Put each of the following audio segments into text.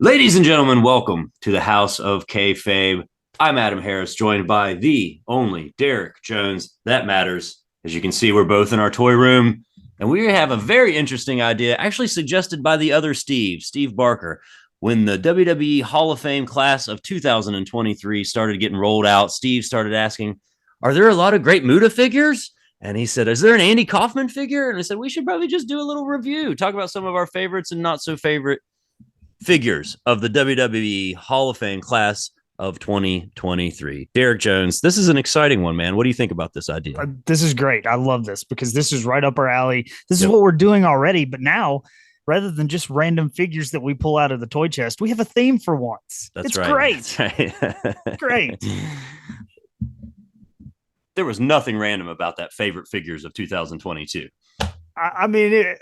Ladies and gentlemen, welcome to the House of Kayfabe. I'm Adam Harris, joined by the only Derek Jones. That matters. As you can see, we're both in our toy room, and we have a very interesting idea, actually suggested by the other Steve, Steve Barker. When the WWE Hall of Fame class of 2023 started getting rolled out, Steve started asking, "Are there a lot of great Muta figures?" And he said, "Is there an Andy Kaufman figure?" And I said, "We should probably just do a little review, talk about some of our favorites and not so favorite figures of the WWE Hall of Fame class of 2023. Derek Jones, this is an exciting one, man. What do you think about this idea? This is great. I love this because this is right up our alley. This is Yep, what we're doing already. But now, rather than just random figures that we pull out of the toy chest, we have a theme for once. that's It's right. great. That's right. Great. There was nothing random about that favorite figures of 2022. I mean,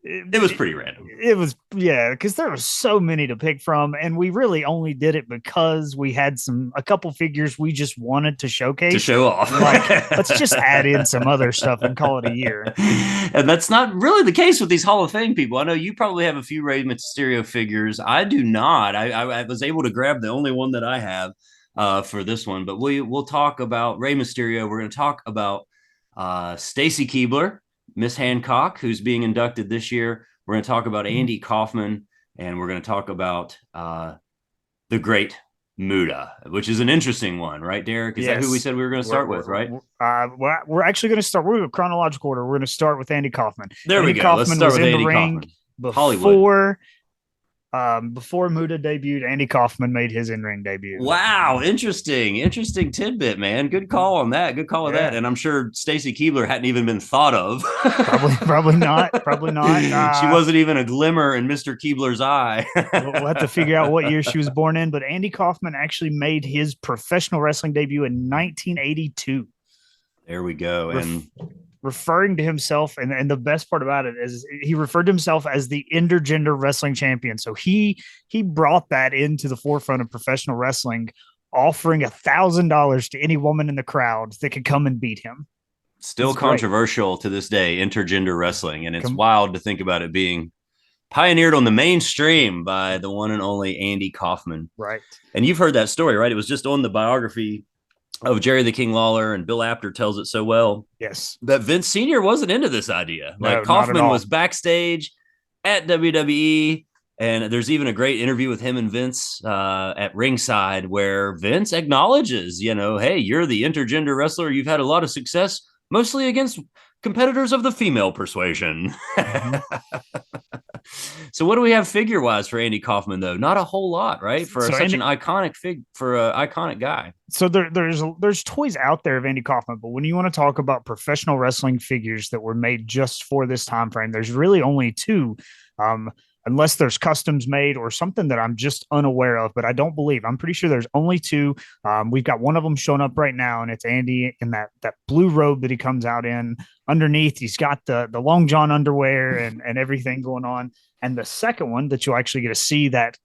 It was pretty random it was, yeah, because there were so many to pick from. And we really only did it because we had a couple figures we just wanted to to showcase. show off. Like, let's just add in some other stuff and call it a year. And that's not really the case with these Hall of Fame people. I know you probably have a few Rey Mysterio figures. I do not. I was able to grab the only one that I have for this one, but we'll talk about Rey Mysterio. We're going to talk about Stacy Keebler, Miss Hancock, who's being inducted this year. We're going to talk about Andy Kaufman, and we're going to talk about the great Muda, which is an interesting one, right, Derek? Is that who we Yes. said we were going to start with, right? We're actually going to start. We're going to chronological order. We're going to start with Andy Kaufman. There we Andy go. Let's Kaufman start was with in the Andy ring Kaufman. Hollywood. before Muda debuted. Andy Kaufman made his in-ring debut. Wow, interesting tidbit, man. Good call on that. Good call on that. Yeah, And I'm sure Stacy Keebler hadn't even been thought of. probably not. Probably not. She wasn't even a glimmer in Mr. Keebler's eye. We'll have to figure out what year she was born in. But Andy Kaufman actually made his professional wrestling debut in 1982. There we go. And Referring to himself, and the best part about it is he referred to himself as the intergender wrestling champion. So he brought that into the forefront of professional wrestling, offering $1,000 to any woman in the crowd that could come and beat him. still It's great. controversial to this day, intergender wrestling. And it's wild to think about it being pioneered on the mainstream by the one and only Andy Kaufman. Right. And you've heard that story, right? It was just on the biography of Jerry the King Lawler, and Bill Apter tells it so well Yes. that Vince Sr. wasn't into this idea. No, Like not at Kaufman all. was backstage at WWE, and there's even a great interview with him and Vince at ringside where Vince acknowledges, hey, you're the intergender wrestler. You've had a lot of success, mostly against competitors of the female persuasion. Mhm. So what do we have figure wise for Andy Kaufman though? Not a whole lot, right? For So such Andy, an iconic for an iconic guy. so there's toys out there of Andy Kaufman, but when you want to talk about professional wrestling figures that were made just for this time frame, there's really only two. Um, Unless there's customs made or something that I'm just unaware of, but I don't believe. I'm pretty sure there's only two. We've got one of them showing up right now, and it's Andy in that blue robe that he comes out in. Underneath, he's got the long john underwear and everything going on. And the second one that you'll actually get to see that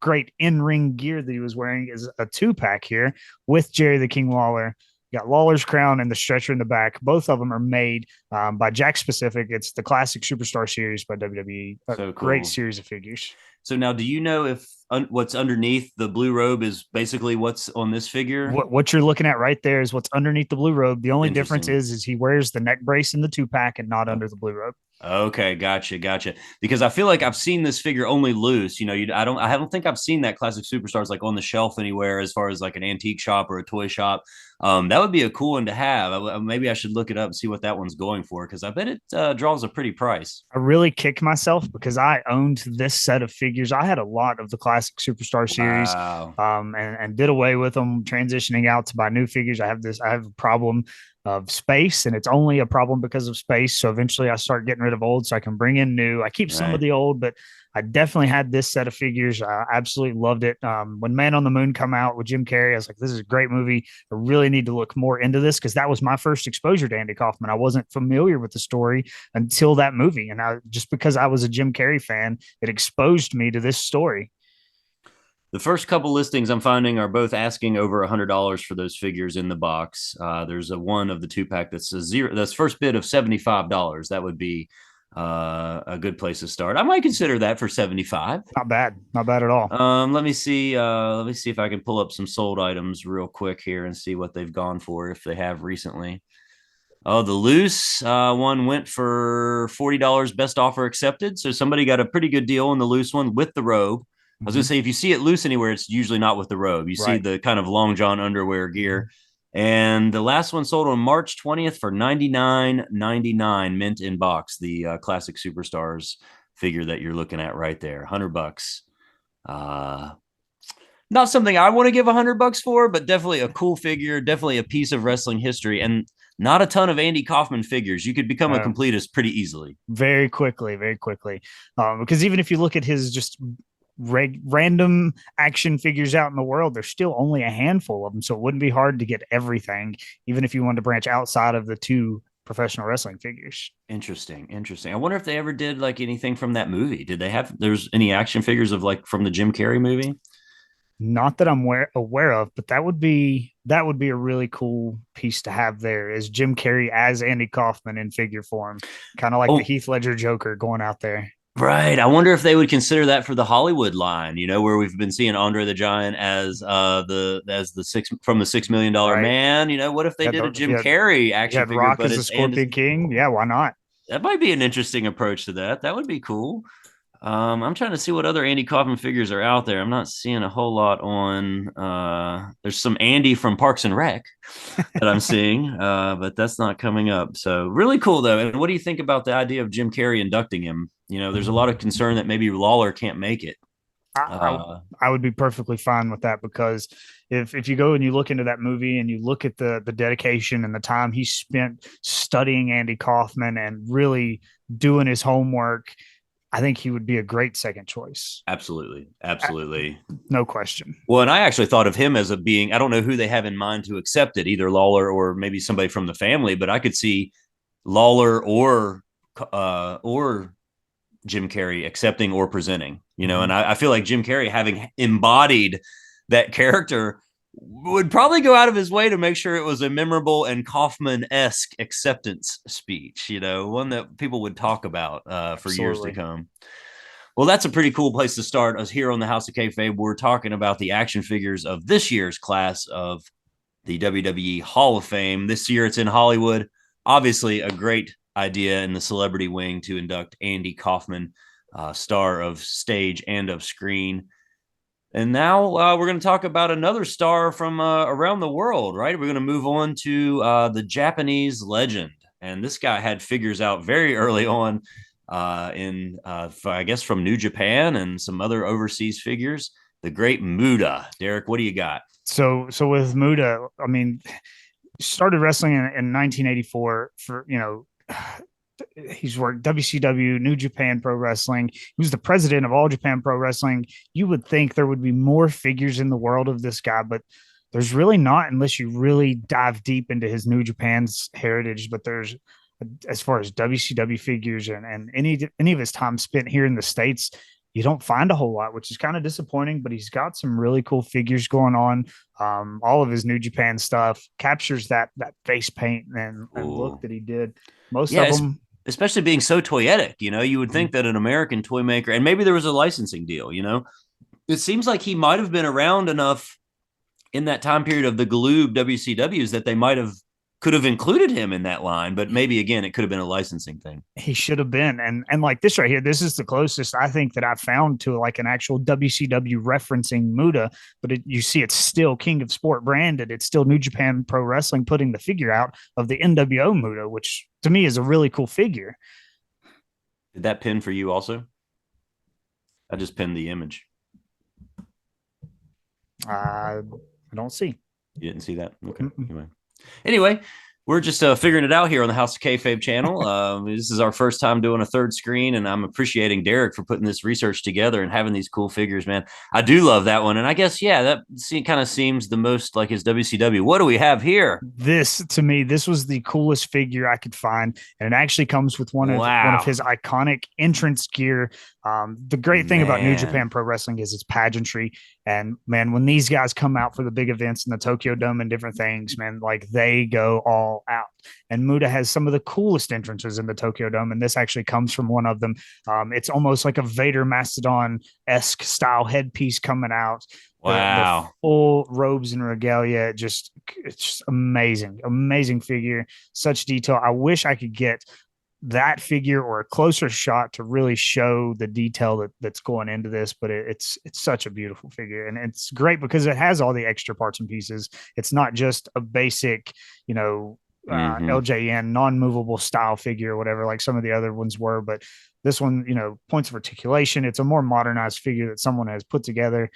great in-ring gear that he was wearing is a two-pack here with Jerry the King Lawler. You got Lawler's crown and the stretcher in the back. Both of them are made by Jack Specific. It's the classic Superstar series by WWE. A So great cool. series of figures. So now, do you know if what's underneath the blue robe is basically what's on this figure? What you're looking at right there is what's underneath the blue robe. The only difference Interesting. is he wears the neck brace in the two pack and not under the blue robe. Okay, gotcha. Because I feel like I've seen this figure only loose. I don't think I've seen that classic superstars like on the shelf anywhere, as far as like an antique shop or a toy shop. That would be a cool one to have. Maybe I should look it up and see what that one's going for, because I bet it draws a pretty price. I really kicked myself because I owned this set of figures. I had a lot of the classic Superstar series, Wow. and did away with them, transitioning out to buy new figures. I have a problem of space, and it's only a problem because of space. So eventually I start getting rid of old so I can bring in new. I keep some of Right. the old, but I definitely had this set of figures. I absolutely loved it. When Man on the Moon come out with Jim Carrey, I was like, this is a great movie. I really need to look more into this because that was my first exposure to Andy Kaufman. I wasn't familiar with the story until that movie. And just because I was a Jim Carrey fan, it exposed me to this story. The first couple listings I'm finding are both asking over $100 for those figures in the box. There's a one of the two pack that's a zero. That's first bid of $75. That would be A good place to start. I might consider that for 75. Not bad. Not bad at all. Let me see. Let me see if I can pull up some sold items real quick here and see what they've gone for if they have recently. Oh, the loose one went for $40. Best offer accepted. So somebody got a pretty good deal on the loose one with the robe. I was gonna say if you see it loose anywhere, it's usually not with the robe. You see the kind of long john underwear gear. And the last one sold on March 20th for $99.99, mint in box. The classic superstars figure that you're looking at right there, $100. Not something I want to give $100 for, but definitely a cool figure, definitely a piece of wrestling history, and not a ton of Andy Kaufman figures. You could become a completist pretty easily. Very quickly. Because even if you look at his just random action figures out in the world, there's still only a handful of them. So it wouldn't be hard to get everything, even if you wanted to branch outside of the two professional wrestling figures. Interesting. I wonder if they ever did like anything from that movie. Did they have, there's any action figures of like from the Jim Carrey movie? Not that I'm aware of, but that would be a really cool piece to have there, is Jim Carrey as Andy Kaufman in figure form, kind of like the Heath Ledger Joker going out there. Right. I wonder if they would consider that for the Hollywood line, you know, where we've been seeing Andre the Giant as the $6 million man. You know, what if they did a Jim Carrey action figure? Rock as the Scorpion King. Yeah, why not? That might be an interesting approach to that. That would be cool. I'm trying to see what other Andy Kaufman figures are out there. I'm not seeing a whole lot on. There's some Andy from Parks and Rec that I'm seeing, but that's not coming up. So really cool though. And what do you think about the idea of Jim Carrey inducting him? You know, there's a lot of concern that maybe Lawler can't make it. I would be perfectly fine with that, because if you go and you look into that movie and you look at the dedication and the time he spent studying Andy Kaufman and really doing his homework, I think he would be a great second choice. Absolutely. No question. Well, and I actually thought of him as a being, I don't know who they have in mind to accept it, either Lawler or maybe somebody from the family, but I could see Lawler or Jim Carrey accepting or presenting, you know, and I feel like Jim Carrey, having embodied that character, would probably go out of his way to make sure it was a memorable and Kaufman-esque acceptance speech, you know, one that people would talk about for years to come. Well, that's a pretty cool place to start. Us here on the House of Kayfabe, we're talking about the action figures of this year's class of the WWE Hall of Fame. This year it's in Hollywood. Obviously a great idea in the celebrity wing to induct Andy Kaufman, star of stage and of screen. And now we're going to talk about another star from around the world, right? We're going to move on to the Japanese legend. And this guy had figures out very early on I guess, from New Japan and some other overseas figures. The great Muta. Derek, what do you got? So with Muta, I mean, started wrestling in 1984 for, you know, he's worked WCW, New Japan Pro Wrestling. He was the president of All Japan Pro Wrestling. You would think there would be more figures in the world of this guy, but there's really not, unless you really dive deep into his New Japan's heritage. But there's, as far as WCW figures and any of his time spent here in the States, you don't find a whole lot, which is kind of disappointing, but he's got some really cool figures going on. All of his New Japan stuff captures that face paint and look that he did. Most of them, especially being so toyetic, you know, you would think that an American toy maker, and maybe there was a licensing deal, you know, it seems like he might have been around enough in that time period of the Galoob WCWs that they could have included him in that line, but maybe again, it could have been a licensing thing. He should have been. And like this right here, this is the closest I think that I found to like an actual WCW referencing Muta, but you see, it's still King of Sport branded. It's still New Japan Pro Wrestling putting the figure out of the NWO Muta, which to me is a really cool figure. Did that pin for you also? I just pinned the image. I don't see. You didn't see that? Okay. Anyway, we're just figuring it out here on the House of Kayfabe channel. This is our first time doing a third screen, and I'm appreciating Derek for putting this research together and having these cool figures, man. I do love that one, and I guess, yeah, that kind of seems the most like his WCW. What do we have here? This, to me, this was the coolest figure I could find, and it actually comes with one of his iconic entrance gear. The great thing about New Man. Japan Pro Wrestling is its pageantry. And man, when these guys come out for the big events in the Tokyo Dome and different things, man, like they go all out. And Muta has some of the coolest entrances in the Tokyo Dome, and this actually comes from one of them. It's almost like a Vader Mastodon esque style headpiece coming out. The Wow. full robes and regalia, it's just amazing, amazing figure, such detail. I wish I could get that figure or a closer shot to really show the detail that's going into this, but it's such a beautiful figure, and it's great because it has all the extra parts and pieces. It's not just a basic, LJN non-movable style figure or whatever, like some of the other ones were, but this one, points of articulation. It's a more modernized figure that someone has put together.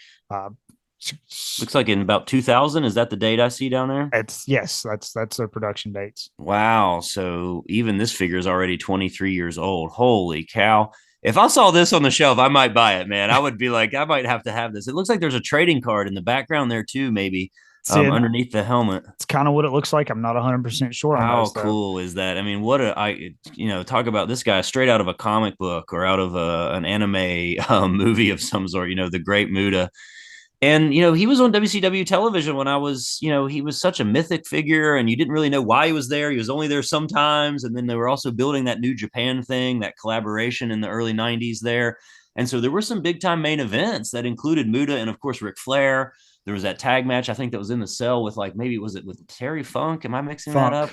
Looks like in about 2000. Is that the date I see down there? Yes, that's their production dates. Wow. So even this figure is already 23 years old. Holy cow. If I saw this on the shelf, I might buy it, man. I would be like, I might have to have this. It looks like there's a trading card in the background there too, maybe underneath the helmet. It's kind of what it looks like. I'm not 100% sure on How those, cool is that? I mean, talk about this guy straight out of a comic book or out of an anime movie of some sort, the great Muta. And, he was on WCW television when I was, he was such a mythic figure and you didn't really know why he was there. He was only there sometimes. And then they were also building that New Japan thing, that collaboration in the early 90s there. And so there were some big time main events that included Muta and, of course, Ric Flair. There was that tag match, I think, that was in the cell with was it with Terry Funk? Am I mixing that up?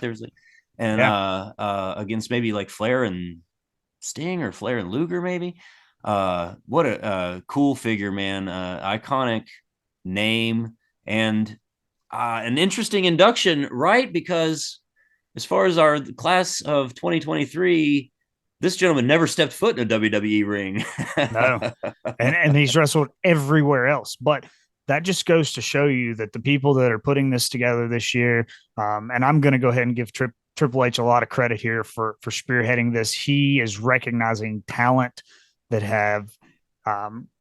Against maybe like Flair and Sting or Flair and Luger, maybe. What a cool figure, man. Iconic name and an interesting induction, right? Because as far as our class of 2023, this gentleman never stepped foot in a WWE ring. No. And he's wrestled everywhere else. But that just goes to show you that the people that are putting this together this year, and I'm going to go ahead and give Triple H a lot of credit here for spearheading this. He is recognizing talent that have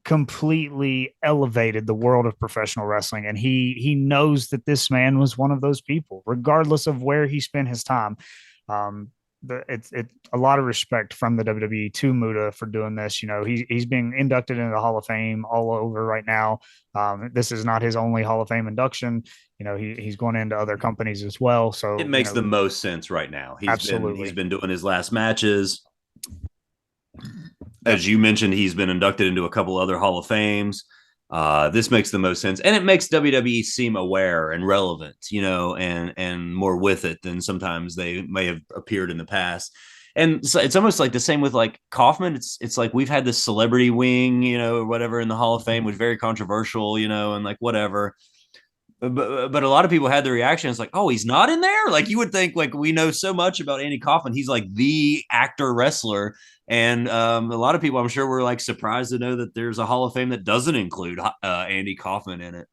completely elevated the world of professional wrestling, and he knows that this man was one of those people, regardless of where he spent his time. It's a lot of respect from the WWE to Muta for doing this. He's being inducted into the Hall of Fame all over right now. This is not his only Hall of Fame induction. He's going into other companies as well. So it makes the most sense right now. He's been doing his last matches. As you mentioned, he's been inducted into a couple other Hall of Fames. This makes the most sense, and it makes WWE seem aware and relevant, and more with it than sometimes they may have appeared in the past. And so it's almost like the same with like Kaufman. It's like we've had this celebrity wing, or whatever in the Hall of Fame, was very controversial, and like whatever. But a lot of people had the reaction. It's like, oh, he's not in there. Like you would think, like we know so much about Andy Kaufman. He's like the actor wrestler. And a lot of people, I'm sure, were like surprised to know that there's a Hall of Fame that doesn't include Andy Kaufman in it.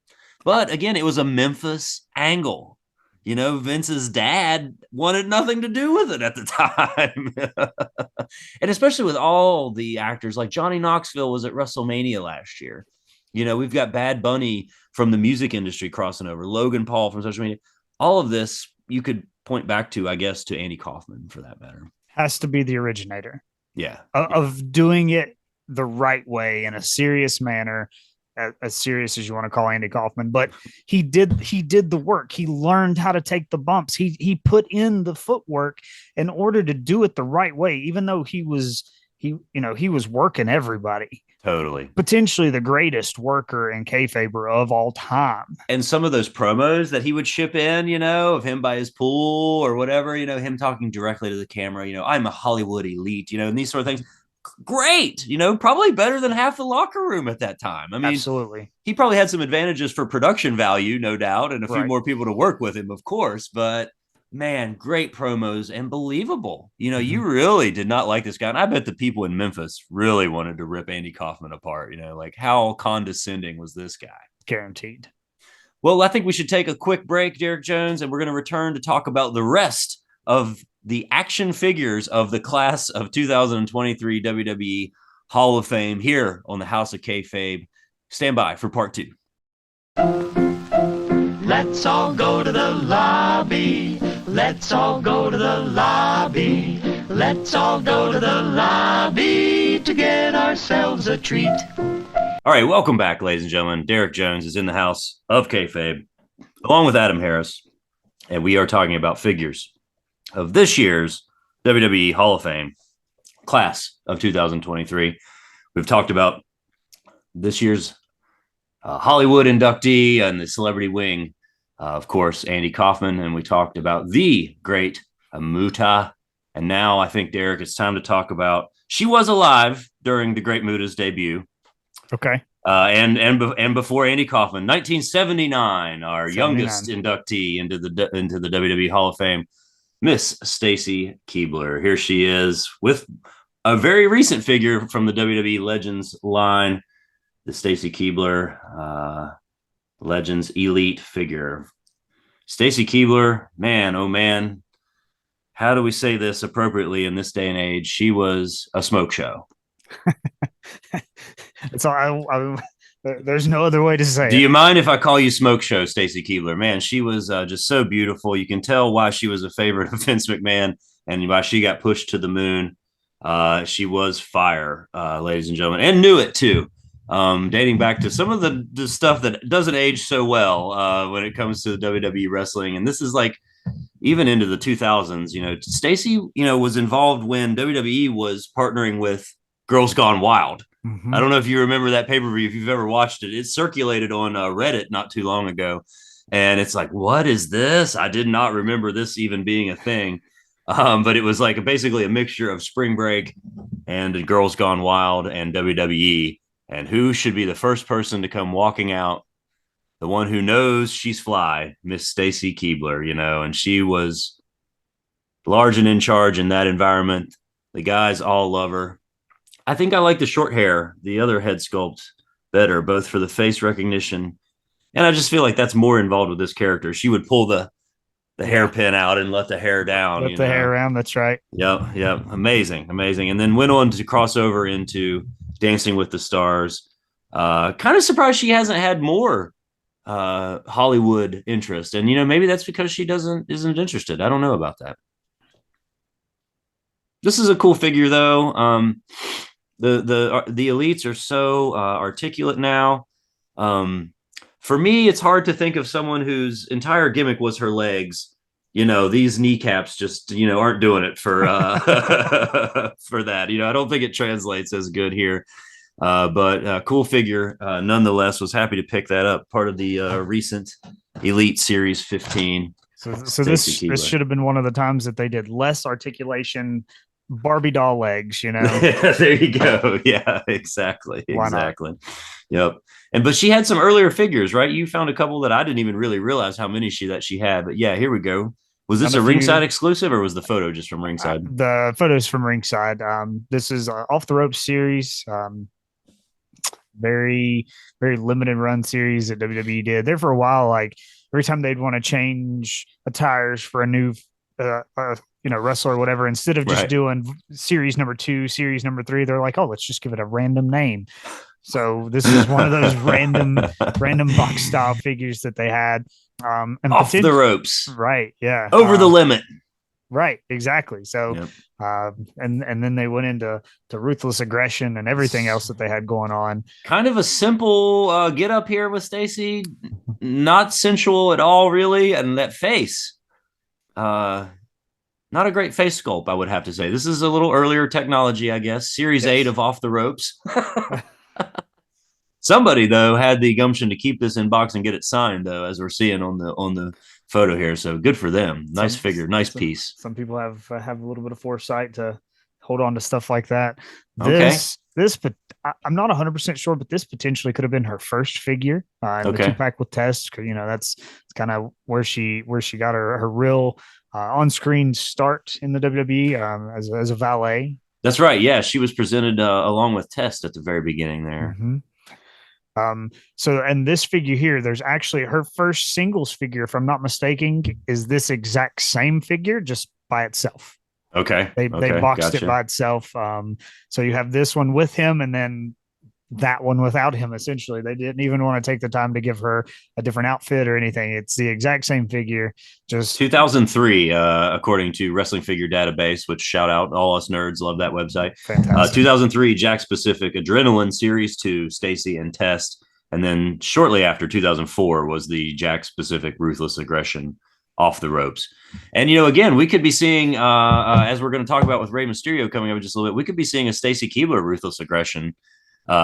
But again, it was a Memphis angle. Vince's dad wanted nothing to do with it at the time. And especially with all the actors, like Johnny Knoxville was at WrestleMania last year. We've got Bad Bunny from the music industry crossing over, Logan Paul from social media. All of this you could point back to, I guess, to Andy Kaufman for that matter. Has to be the originator. Yeah. Of doing it the right way in a serious manner, as serious as you want to call Andy Kaufman, but he did the work. He learned how to take the bumps. He put in the footwork in order to do it the right way, even though he was working everybody. Totally. Potentially the greatest worker in kayfabe of all time. And some of those promos that he would ship in, of him by his pool or whatever, him talking directly to the camera, I'm a Hollywood elite, and these sort of things. Great. Probably better than half the locker room at that time. I mean, absolutely. He probably had some advantages for production value, no doubt, and a few more people to work with him, of course, but man, great promos and believable. You really did not like this guy. And I bet the people in Memphis really wanted to rip Andy Kaufman apart. Like how condescending was this guy? Guaranteed. Well, I think we should take a quick break, Derek Jones, and we're going to return to talk about the rest of the action figures of the class of 2023 WWE Hall of Fame here on the House of Kayfabe. Stand by for part 2. Let's all go to the lobby. Let's all go to the lobby. Let's all go to the lobby to get ourselves a treat. All right, welcome back, ladies and gentlemen. Derek Jones is in the house of kayfabe, along with Adam Harris, and we are talking about figures of this year's WWE Hall of Fame class of 2023. We've talked about this year's Hollywood inductee and the celebrity wing, of course, Andy Kaufman, and we talked about the great Muta. And now I think, Derek, it's time to talk about, she was alive during the great Muta's debut. Okay. And before Andy Kaufman, 1979, our 79. youngest inductee into the WWE Hall of Fame, Miss Stacy Keibler. Here she is with a very recent figure from the WWE Legends line, the Stacy Keibler Legends Elite figure. Stacy Keibler, man, oh man, how do we say this appropriately in this day and age? She was a smoke show. It's all. There's no other way to say it. Do you mind if I call you Smoke Show, Stacy Keibler? Man, she was just so beautiful. You can tell why she was a favorite of Vince McMahon and why she got pushed to the moon. She was fire, ladies and gentlemen, and knew it too. Dating back to some of the stuff that doesn't age so well when it comes to WWE wrestling. And this is like even into the 2000s, Stacy, was involved when WWE was partnering with Girls Gone Wild. Mm-hmm. I don't know if you remember that pay-per-view, if you've ever watched it. It circulated on Reddit not too long ago. And it's like, what is this? I did not remember this even being a thing. But it was like basically a mixture of Spring Break and Girls Gone Wild and WWE. And who should be the first person to come walking out? The one who knows she's fly, Miss Stacy Keibler, and she was large and in charge in that environment. The guys all love her. I think I like the short hair, the other head sculpt better, both for the face recognition. And I just feel like that's more involved with this character. She would pull the hairpin out and let the hair down. Let the hair around. That's right. Yep. Amazing. And then went on to cross over into Dancing with the Stars. Kind of surprised she hasn't had more Hollywood interest. And, maybe that's because she isn't interested. I don't know about that. This is a cool figure, though. The elites are so articulate now. For me, it's hard to think of someone whose entire gimmick was her legs. These kneecaps just aren't doing it for for that. I don't think it translates as good here. But cool figure nonetheless. Was happy to pick that up. Part of the recent Elite Series 15. So this should have been one of the times that they did less articulation. Barbie doll legs, There you go. Yeah, exactly. Why exactly. Not? Yep. But she had some earlier figures, right? You found a couple that I didn't even really realize how many she had. But yeah, here we go. Was this a Ringside exclusive, or was the photo just from Ringside? The photos from Ringside. This is Off the Rope series. Very, very limited run series that WWE did there for a while. Like every time they'd want to change attires for a new wrestler or whatever, instead of just doing series number 2, series number 3, they're like, oh, let's just give it a random name. So this is one of those random box style figures that they had. And Off the ropes. Right. Yeah. Over the limit. Right. Exactly. So, and then they went into ruthless aggression and everything else that they had going on. Kind of a simple get up here with Stacy, not sensual at all, really. And that face, not a great face sculpt, I would have to say. This is a little earlier technology, I guess. Series 8 of Off the Ropes. Somebody, though, had the gumption to keep this in box and get it signed, though, as we're seeing on the photo here. So good for them. Nice figure, nice piece. Some people have a little bit of foresight to hold on to stuff like that. But I'm not 100% sure, but this potentially could have been her first figure in the 2-pack with Test. That's kind of where she got her real on-screen start in the WWE as a valet. That's right. Yeah, she was presented along with Test at the very beginning there. Mm-hmm. And this figure here, there's actually her first singles figure, if I'm not mistaken, is this exact same figure just by itself. Okay. They boxed it by itself. So you have this one with him, and then that one without him. Essentially, they didn't even want to take the time to give her a different outfit or anything. It's the exact same figure, just 2003, according to Wrestling Figure Database, which shout out all us nerds, love that website. fantastic. 2003, Jakks Pacific Adrenaline Series 2, Stacy and Test. And then shortly after 2004 was the Jakks Pacific Ruthless Aggression off the ropes. And, again, we could be seeing, as we're going to talk about with Rey Mysterio coming up in just a little bit, we could be seeing a Stacy Keibler Ruthless Aggression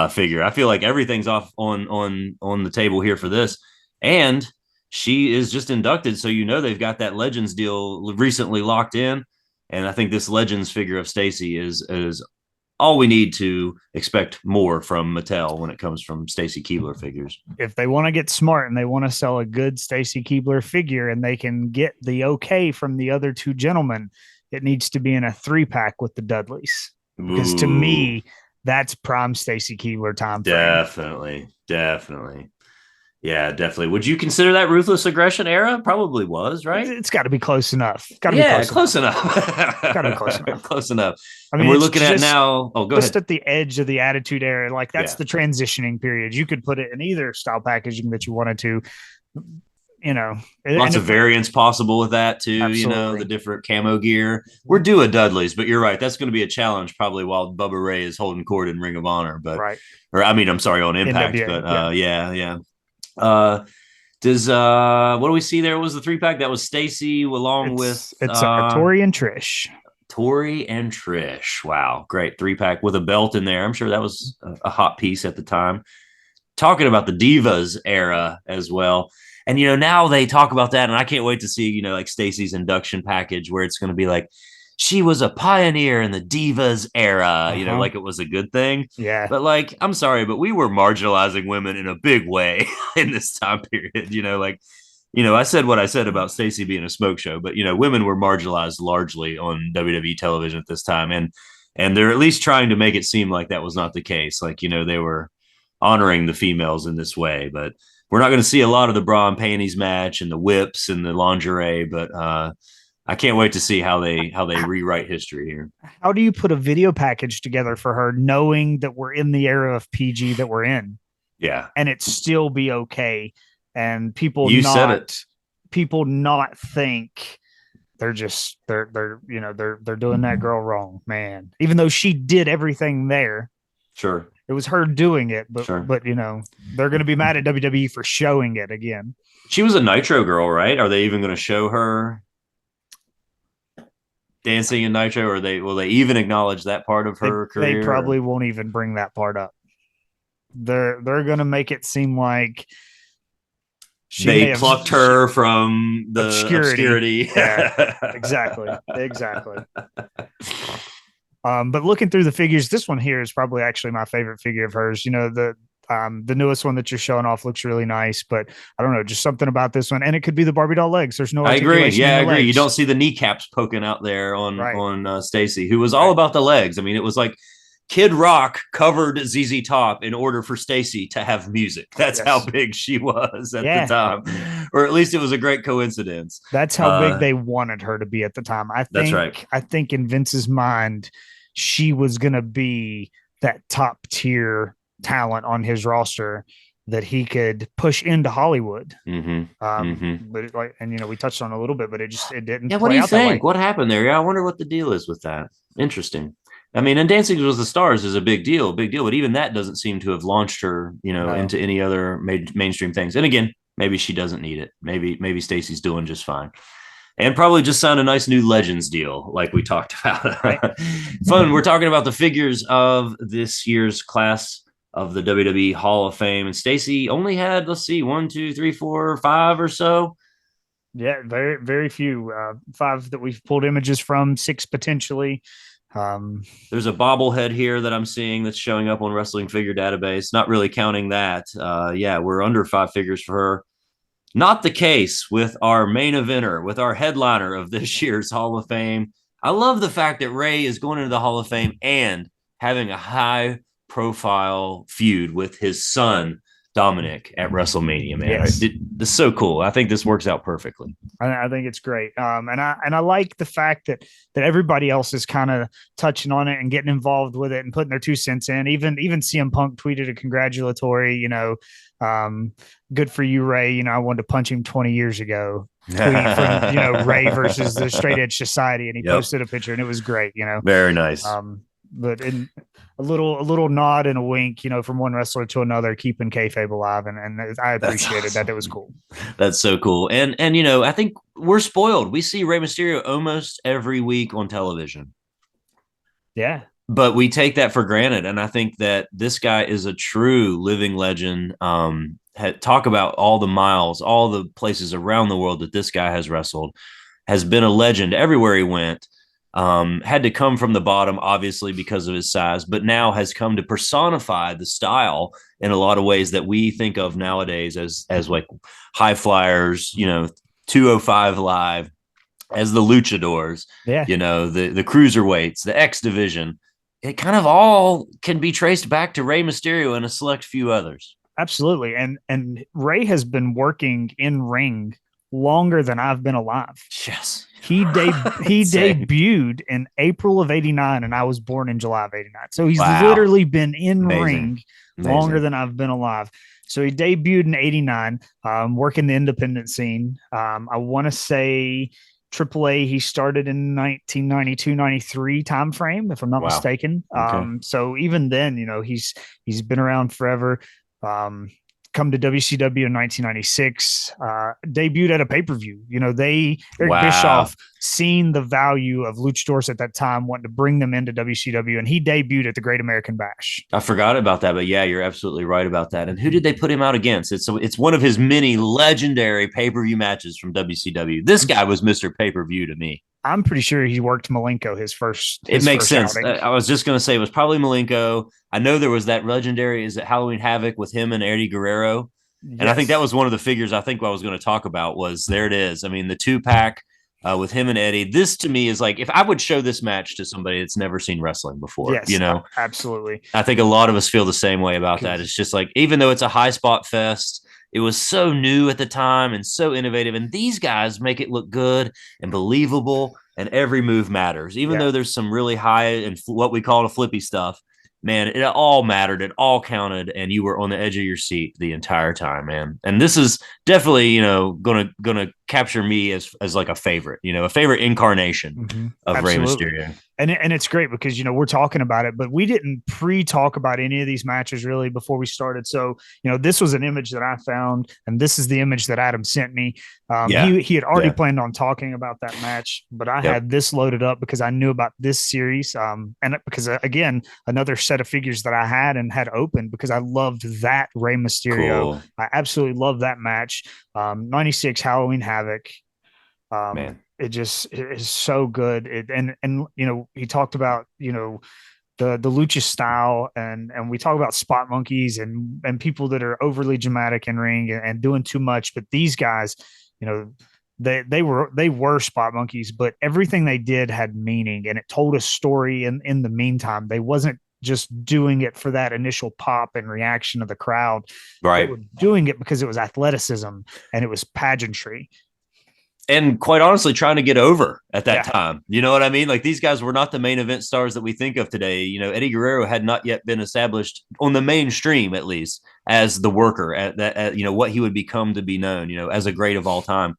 figure. I feel like everything's off on the table here for this. And she is just inducted, so they've got that Legends deal recently locked in. And I think this Legends figure of Stacy is all we need to expect more from Mattel when it comes from Stacy Keibler figures. If they want to get smart and they want to sell a good Stacy Keibler figure and they can get the okay from the other two gentlemen, it needs to be in a 3-pack with the Dudleys. Because to me, that's prime Stacy Keibler time frame. Definitely. Yeah, definitely. Would you consider that Ruthless Aggression era? Probably was, right? It's got to be close enough. Got to be close enough. Got to be close enough. Close enough. I mean, and we're looking at now. Oh, go just ahead. At the edge of the Attitude Era, like that's the transitioning period. You could put it in either style packaging that you wanted to. Lots of variants possible with that too. Absolutely. The different camo gear. We're due a Dudley's, but you're right. That's going to be a challenge probably while Bubba Ray is holding court in Ring of Honor. But right. I'm sorry, on Impact. NWA, but yeah. Does what do we see there? Was the 3-pack that was Stacy along with Tori and Trish. Tori and Trish. Wow, great 3-pack with a belt in there. I'm sure that was a hot piece at the time. Talking about the Divas era as well. And, now they talk about that, and I can't wait to see, like Stacy's induction package where it's going to be like, she was a pioneer in the Divas era, like it was a good thing. Yeah. But like, I'm sorry, but we were marginalizing women in a big way in this time period. I said what I said about Stacy being a smoke show, but women were marginalized largely on WWE television at this time. And they're at least trying to make it seem like that was not the case. Like, they were honoring the females in this way, but we're not going to see a lot of the bra and panties match and the whips and the lingerie, but I can't wait to see how they rewrite history here. How do you put a video package together for her knowing that we're in the era of PG that we're in? Yeah. And it still be okay. And people not think they're doing that girl wrong, man. Even though she did everything there. Sure. It was her doing it, but sure. But they're going to be mad at WWE for showing it again. She was a Nitro girl, right? Are they even going to show her dancing in Nitro, or will they even acknowledge that part of her career? They probably won't even bring that part up. They're going to make it seem like they plucked her from the obscurity. Yeah, exactly. But looking through the figures, this one here is probably actually my favorite figure of hers. The newest one that you're showing off looks really nice, but I don't know, just something about this one. And it could be the Barbie doll legs. There's no. I agree. Yeah, I agree. You don't see the kneecaps poking out there on Stacy, who was all about the legs. I mean, it was like Kid Rock covered ZZ Top in order for Stacy to have music. That's how big she was at the time, or at least it was a great coincidence. That's how big they wanted her to be at the time. That's right. I think in Vince's mind, she was going to be that top tier talent on his roster that he could push into Hollywood. But we touched on it a little bit, but it didn't. Yeah. What do you think? What happened there? Yeah. I wonder what the deal is with that. Interesting. I mean, and Dancing with the Stars is a big deal, but even that doesn't seem to have launched her, into any other mainstream things. And again, maybe she doesn't need it. Maybe Stacy's doing just fine. And probably just signed a nice new Legends deal, like we talked about. Right? Fun. We're talking about the figures of this year's class of the WWE Hall of Fame. And Stacy only had, 1, 2, 3, 4, 5 or so. Yeah, very, very few. 5 that we've pulled images from, 6 potentially. There's a bobblehead here that I'm seeing that's showing up on Wrestling Figure Database. Not really counting that. We're under 5 figures for her. Not the case with our main eventer, with our headliner of this year's Hall of Fame. I love the fact that Rey is going into the Hall of Fame and having a high-profile feud with his son, Dominic at WrestleMania, man. Yes. This is so cool. I think this works out perfectly. I think it's great. And I like the fact that everybody else is kind of touching on it and getting involved with it and putting their 2 cents in. Even CM Punk tweeted a congratulatory, good for you, Ray. I wanted to punch him 20 years ago. Tweet from Ray versus the Straight Edge Society, and he posted a picture, and it was great. Very nice. But in a little nod and a wink, from one wrestler to another, keeping kayfabe alive, and I appreciated awesome. that. It was cool. That's so cool, and I think we're spoiled. We see Rey Mysterio almost every week on television. Yeah, but we take that for granted, and I think that this guy is a true living legend. Talk about all the miles, all the places around the world that this guy has wrestled, has been a legend everywhere he went. Had to come from the bottom, obviously, because of his size, but now has come to personify the style in a lot of ways that we think of nowadays as like high flyers, 205 Live, as the luchadors, the cruiserweights, the X division. It kind of all can be traced back to Rey Mysterio and a select few others. Absolutely. And Ray has been working in ring longer than I've been alive. Yes. He debuted in April of 89, and I was born in July of 89. So he's literally been in ring longer than I've been alive. So he debuted in 89, working the independent scene. I want to say AAA, he started in 1992-93 timeframe, if I'm not mistaken. Okay. So even then, he's been around forever. Come to WCW in 1996, debuted at a pay-per-view. Eric Bischoff seen the value of luchadors at that time, wanting to bring them into WCW, and he debuted at the Great American Bash. I forgot about that, but yeah, you're absolutely right about that. And who did they put him out against? It's one of his many legendary pay-per-view matches from WCW. This guy was Mr. Pay-per-view to me. I'm pretty sure he worked Malenko his first. It makes sense. I was just going to say it was probably Malenko. I know there was that legendary, is it Halloween Havoc with him and Eddie Guerrero? Yes. And I think that was one of the figures I was going to talk about was there it is. I mean, the 2-pack with him and Eddie. This to me is like, if I would show this match to somebody that's never seen wrestling before, absolutely. I think a lot of us feel the same way about that. It's just like, even though it's a high spot fest, it was so new at the time and so innovative. And these guys make it look good and believable, and every move matters, even though there's some really high and what we call the flippy stuff. Man, it all mattered. It all counted, and you were on the edge of your seat the entire time, man. And this is definitely, gonna capture me as like a favorite, a favorite incarnation of Rey Mysterio. And it's great because, we're talking about it, but we didn't pre-talk about any of these matches really before we started. So, this was an image that I found, and this is the image that Adam sent me. He had already planned on talking about that match, but I had this loaded up because I knew about this series. And because, again, another set of figures that I had opened because I loved that Rey Mysterio. Cool. I absolutely love that match. 96 Halloween Havoc. Man. It is so good. And he talked about, the lucha style and we talk about spot monkeys and people that are overly dramatic in ring and doing too much. But these guys, they were spot monkeys, but everything they did had meaning and it told a story in the meantime. They wasn't just doing it for that initial pop and reaction of the crowd. Right. They were doing it because it was athleticism and it was pageantry. And quite honestly, trying to get over at that time. You know what I mean? Like, these guys were not the main event stars that we think of today. Eddie Guerrero had not yet been established on the mainstream, at least, as the worker, at what he would become to be known, as a great of all time.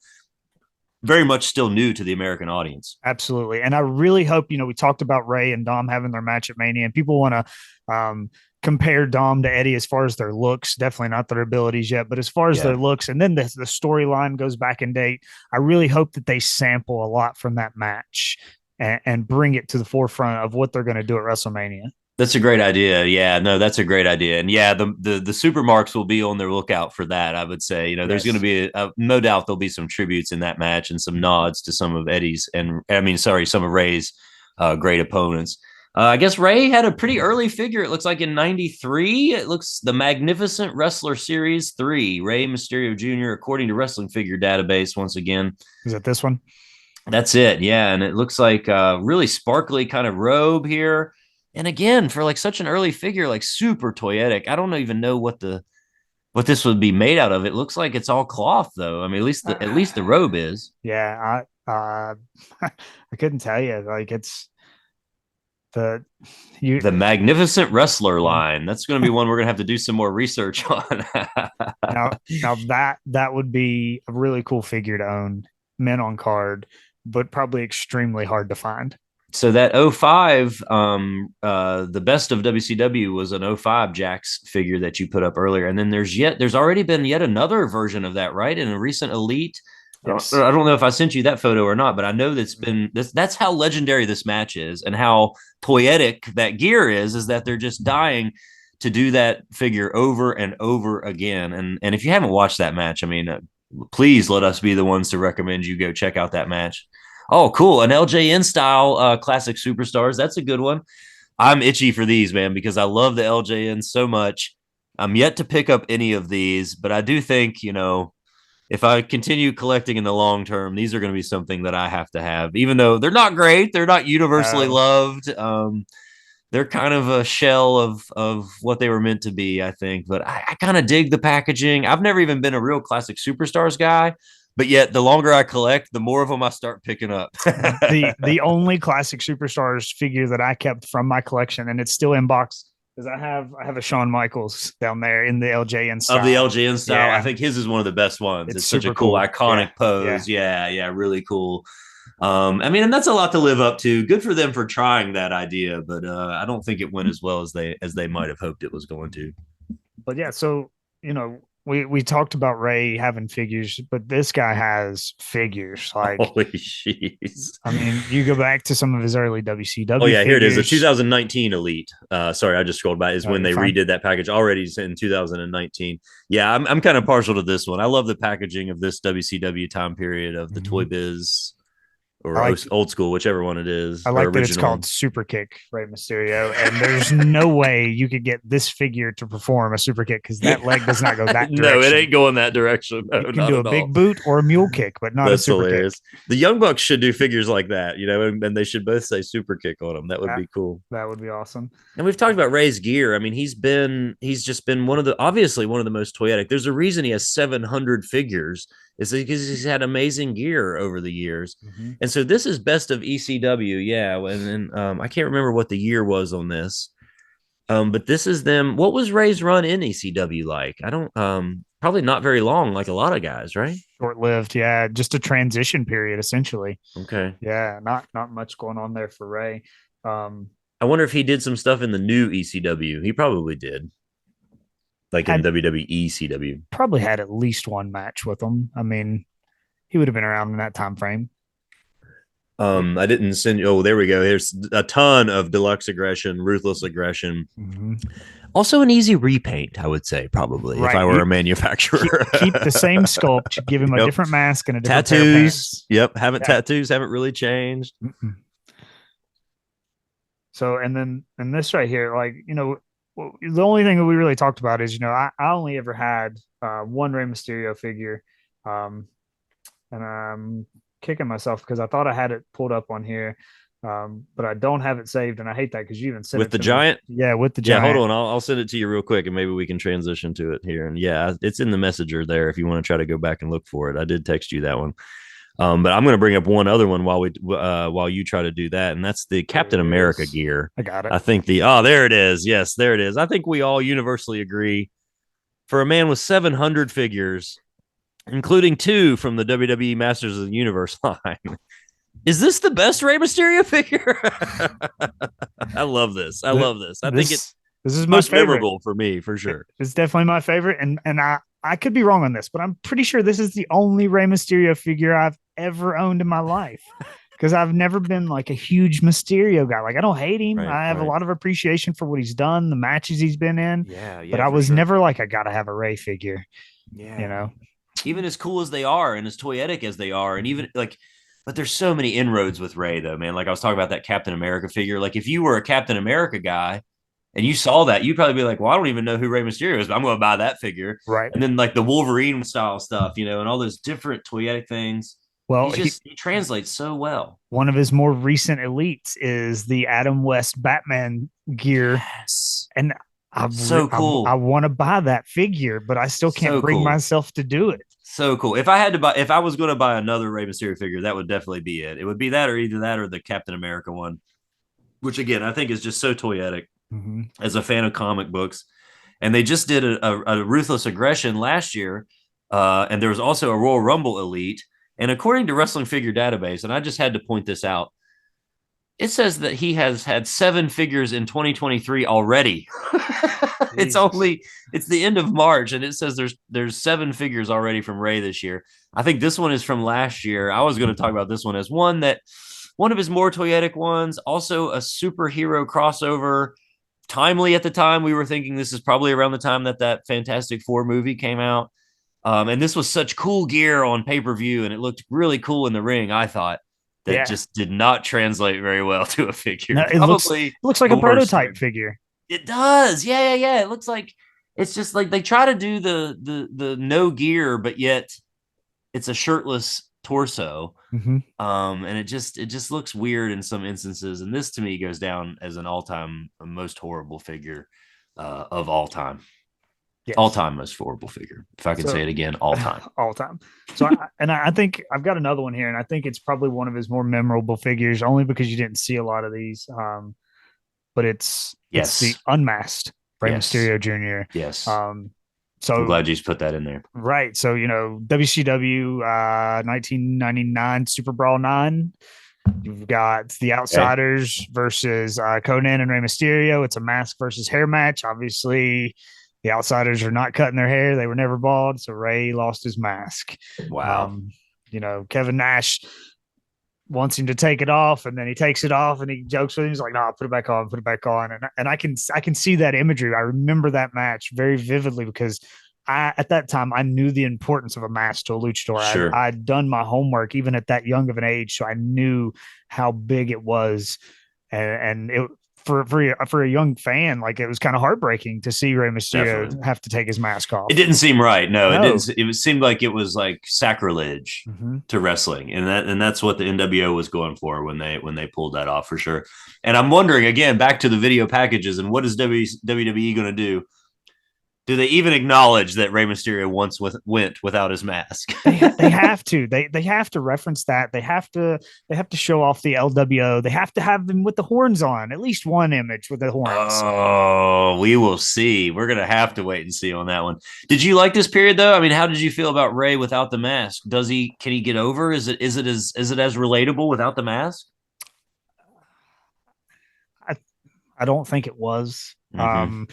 Very much still new to the American audience. Absolutely. And I really hope, we talked about Ray and Dom having their match at Mania, and people want to compare Dom to Eddie as far as their looks, definitely not their abilities yet, but as far as their looks, and then the storyline goes back in date. I really hope that they sample a lot from that match and bring it to the forefront of what they're going to do at WrestleMania. That's a great idea. Yeah, no, that's a great idea. And yeah, the super marks will be on their lookout for that. I would say, there's going to be no doubt there'll be some tributes in that match and some nods to some of Eddie's some of Ray's great opponents. I guess Ray had a pretty early figure. It looks like in 93. It looks the Magnificent Wrestler Series 3, Rey Mysterio Jr., according to Wrestling Figure Database once again. Is it this one? That's it, yeah. And it looks like a really sparkly kind of robe here. And again, for like such an early figure, like super toyetic. I don't even know what the what this would be made out of. It looks like it's all cloth, though. I mean, at least the robe is. Yeah, I couldn't tell you. Like it's the you The Magnificent Wrestler line. That's going to be one we're going to have to do some more research on. now that would be a really cool figure to own, men on card, but probably extremely hard to find. So that '05, the best of WCW was an '05 Jax figure that you put up earlier. And then there's already been yet another version of that, right? In a recent Elite. Yes. I don't know if I sent you that photo or not, but I know that's how legendary this match is and how toyetic that gear is that they're just dying to do that figure over and over again. And if you haven't watched that match, I mean, please let us be the ones to recommend you go check out that match. Oh, cool. An LJN style classic superstars. That's a good one. I'm itchy for these, man, because I love the LJN so much. I'm yet to pick up any of these, but I do think, if I continue collecting in the long term, these are going to be something that I have to have, even though they're not great. They're not universally loved. They're kind of a shell of what they were meant to be, I think. But I kind of dig the packaging. I've never even been a real classic superstars guy, but yet the longer I collect, the more of them I start picking up. the only classic superstars figure that I kept from my collection, and it's still in box, because I have a Shawn Michaels down there in the LJN style. Of the LJN style, Yeah. I think his is one of the best ones. It's such a super cool, iconic pose. Yeah, really cool. I mean, and that's a lot to live up to. Good for them for trying that idea, but I don't think it went as well as they might have hoped it was going to. But yeah, so we talked about Ray having figures, but this guy has figures. Like, holy jeez! I mean, you go back to some of his early WCW. Oh yeah, here it is. The figures. 2019 Elite. Sorry, I just scrolled by. Is when they redid that package already in 2019. Yeah, I'm kind of partial to this one. I love the packaging of this WCW time period of the Toy Biz or old school, whichever one it is. I like that it's called Super Kick Rey Mysterio, and there's no way you could get this figure to perform a super kick because that leg does not go that direction. No, it ain't going that direction. No, you can do a big boot or a mule kick, but not a super kick. The Young Bucks should do figures like that, and they should both say super kick on them. That would be cool. That would be awesome. And we've talked about Ray's gear. I mean, he's just been obviously one of the most toyetic. There's a reason he has 700 figures. Is because he's had amazing gear over the years. And so this is best of ECW. Yeah. And then I can't remember what the year was on this. But this is them. What was Ray's run in ECW like? I don't, probably not very long, like a lot of guys, right? Short-lived. Yeah. Just a transition period, essentially. Okay. Yeah. Not much going on there for Ray. I wonder if he did some stuff in the new ECW. He probably did. Like in WWE CW. Probably had at least one match with him. I mean, he would have been around in that time frame. I didn't send you. Oh, there we go. Here's a ton of deluxe aggression, ruthless aggression. Also an easy repaint, I would say, probably, if I were a manufacturer. Keep the same sculpt, give him a different mask and a different tattoos. Pair of pants. Yep. Tattoos haven't really changed. So, and this right here, like, the only thing that we really talked about is, I only ever had one Rey Mysterio figure. And I'm kicking myself because I thought I had it pulled up on here. But I don't have it saved, and I hate that because you even said with the giant. Yeah, with the giant. Yeah, hold on, I'll send it to you real quick, and maybe we can transition to it here. And yeah, it's in the messenger there if you want to try to go back and look for it. I did text you that one. But I'm going to bring up one other one while you try to do that, and that's the Captain America gear. I got it. I think there it is. Yes, there it is. I think we all universally agree for a man with 700 figures, including 2 from the WWE Masters of the Universe line. Is this the best Rey Mysterio figure? I love this. I think this is most memorable for me, for sure. It's definitely my favorite, and I could be wrong on this, but I'm pretty sure this is the only Rey Mysterio figure I've ever owned in my life, because I've never been like a huge Mysterio guy. Like, I don't hate him. I have a lot of appreciation for what he's done, the matches he's been in. Yeah. But I was never like, I gotta have a Rey figure. Yeah. Even as cool as they are and as toyetic as they are, and even like, but there's so many inroads with Rey though, man. Like I was talking about that Captain America figure. Like if you were a Captain America guy and you saw that, you'd probably be like, well, I don't even know who Rey Mysterio is, but I'm going to buy that figure. Right. And then like the Wolverine style stuff, and all those different toyetic things. Well, he translates so well. One of his more recent elites is the Adam West Batman gear. Yes. And So I cool. want to buy that figure, but I still can't So bring cool. myself to do it. So cool. If I was going to buy another Rey Mysterio figure, that would definitely be it. It would be that, or either that, or the Captain America one, which again I think is just so toyetic. Mhm. As a fan of comic books, and they just did a Ruthless Aggression last year, and there was also a Royal Rumble Elite. And according to Wrestling Figure Database, and I just had to point this out, it says that he has had 7 figures in 2023 already. Jesus. It's the end of March, and it says there's 7 figures already from Rey this year. I think this one is from last year. I was going to talk about this one as one of his more toyetic ones, also a superhero crossover. Timely at the time, we were thinking this is probably around the time that Fantastic Four movie came out. And this was such cool gear on pay per view, and it looked really cool in the ring. I thought that Yeah. just did not translate very well to a No, figure. Probably it looks like the a worst prototype thing. figure. It does, yeah. It looks like it's just like they try to do the no gear, but yet it's a shirtless torso. Hmm. And it just looks weird in some instances. And this to me goes down as an all time most horrible figure of all time. All Yes. time most horrible figure. If I can say So it again, all time. all time. So I think I've got another one here, and I think it's probably one of his more memorable figures, only because you didn't see a lot of these. But it's the Yes. unmasked Rey Yes. Mysterio Jr. Yes. Um, I'm so glad you put that in there. right, so WCW 1999 Super Brawl 9. You've got the Okay. Outsiders versus Conan and Rey Mysterio. It's a mask versus hair match. Obviously, the Outsiders are not cutting their hair; they were never bald, so Rey lost his mask. Wow. Um, Kevin Nash wants him to take it off, and then he takes it off, and he jokes with him. He's like, "No, put it back on, put it back on." And I can see that imagery. I remember that match very vividly because at that time I knew the importance of a mask to a luchador. Sure. I'd done my homework even at that young of an age, so I knew how big it was, and it. For a young fan, like it was kind of heartbreaking to see Rey Definitely. Mysterio have to take his mask It off. didn't seem right. No, it No. didn't. It seemed like it was like sacrilege Mm-hmm. to wrestling, and that's what the NWO was going for when they pulled that off for sure. And I'm wondering again, back to the video packages, and what is WWE going to do? Do they even acknowledge that Rey Mysterio went without his mask? They have to they have to reference that they have to show off the LWO. They have to have them with the horns on, at least one image with the horns. Oh, we will see. We're gonna have to wait and see on that one. Did you like this period though? I mean, how did you feel about Ray without the mask? Can he get over? Is it as relatable without the mask? I I don't think it was. Mm-hmm.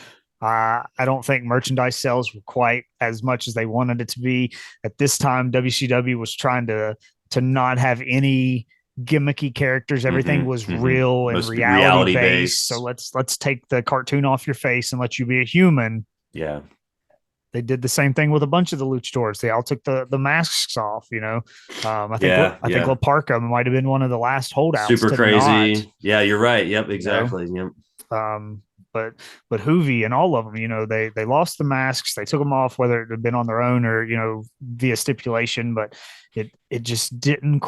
I don't think merchandise sales were quite as much as they wanted it to be. At this time, WCW was trying to not have any gimmicky characters. Everything was Mm-hmm. Mm-hmm. real and Most reality reality based. So based. let's take the cartoon off your face and let you be a human. Yeah. They did the same thing with a bunch of the luchadors. They all took the masks off. Yeah. I think Yeah. La Parka might have been one of the last holdouts Super to not. crazy. Yeah, you're right. Yep, You know, exactly. Yep. um, but Hoovy and all of them, they lost the masks. They took them off, whether it had been on their own or via stipulation. But it just didn't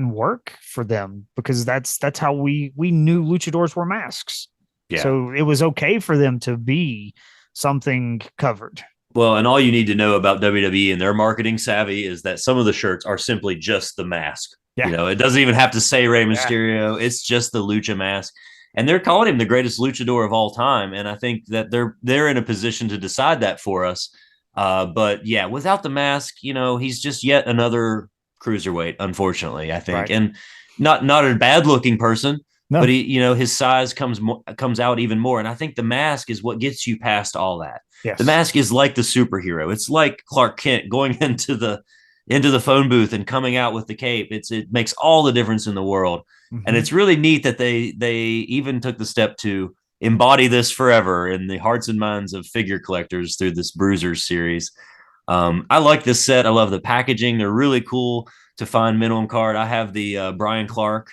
work for them because that's how we knew luchadors were masks. Yeah. So it was okay for them to be something covered. Well, and all you need to know about WWE and their marketing savvy is that some of the shirts are simply just the mask. Yeah. It doesn't even have to say Rey Yeah. Mysterio. It's just the lucha mask. And they're calling him the greatest luchador of all time. And I think that they're in a position to decide that for us. But yeah, without the mask, he's just yet another cruiserweight, unfortunately, I think. Right. And not a bad looking person, No. but his size comes out even more. And I think the mask is what gets you past all that. Yes. The mask is like the superhero. It's like Clark Kent going into the phone booth and coming out with the cape. It makes all the difference in the world. Mm-hmm. And it's really neat that they even took the step to embody this forever in the hearts and minds of figure collectors through this Bruisers series. I like this set. I love the packaging. They're really cool to find minimum card. I have the Brian Clark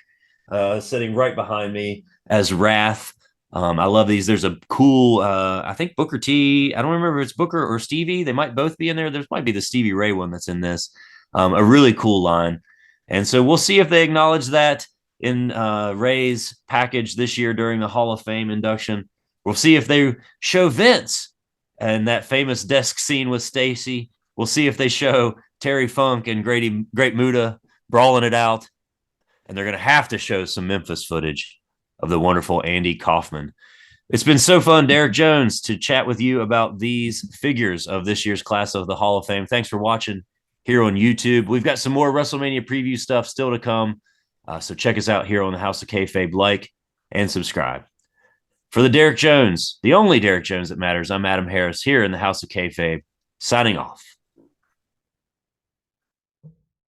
sitting right behind me as Wrath. I love these. There's a cool, I think Booker T. I don't remember if it's Booker or Stevie. They might both be in there. There might be the Stevie Ray one that's in this. A really cool line. And so we'll see if they acknowledge that in Ray's package this year during the Hall of Fame induction. We'll see if they show Vince and that famous desk scene with Stacy. We'll see if they show Terry Funk and Great Muta brawling it out. And they're going to have to show some Memphis footage of the wonderful Andy Kaufman. It's been so fun, Derek Jones, to chat with you about these figures of this year's class of the Hall of Fame. Thanks for watching here on YouTube. We've got some more WrestleMania preview stuff still to come. So check us out here on the House of Kayfabe. Like and subscribe. For the Derek Jones, the only Derek Jones that matters, I'm Adam Harris here in the House of Kayfabe, signing off.